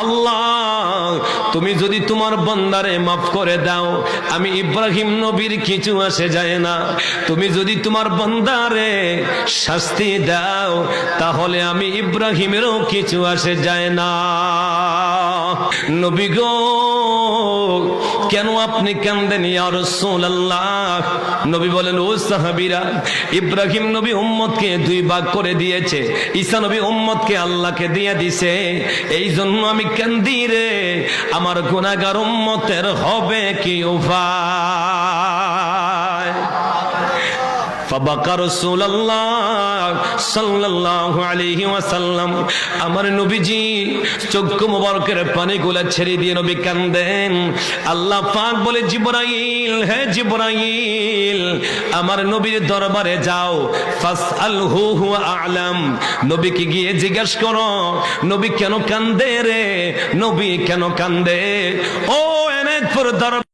আল্লাহ তুমি যদি তোমার বান্দারে মাফ করে দাও, আমি ইব্রাহিম নবীর কিছু আসে যায় না। তুমি যদি তোমার বান্দারে শাস্তি দাও, তাহলে আমি ইব্রাহিমেরও কিছু আসে যায় না। নবী গো, কেন আপনি কান্দেন ইয়া রাসূলুল্লাহ? নবী বলেন, ও সাহাবীরা, ইব্রাহিম নবী উম্মতকে দুই ভাগ করে দিয়েছে, ঈসা নবী উম্মতকে আল্লাহকে দিয়ে দিছে, এই জন্য আমি কান্দি রে। আমার গুনাহগার উম্মতের হবে কি উপায়? ফাবাকা রাসূলুল্লাহ সাল্লাল্লাহু আলাইহি ওয়াসাল্লাম, আমার নবীজি চক্ষু মোবারকের পানিগুলো ছেড়ে দিয়ে নবী কান্দেন। আল্লাহ পাক বলে, জিবরাইল, হে জিবরাইল, আমার নবীর দরবারে যাও, ফাসআলহু হুয়া আ'লাম, নবীকে গিয়ে জিজ্ঞেস করো নবী কেন কান্দে রে, নবী কেন কান্দে। ও এনায়েতপুর দরবার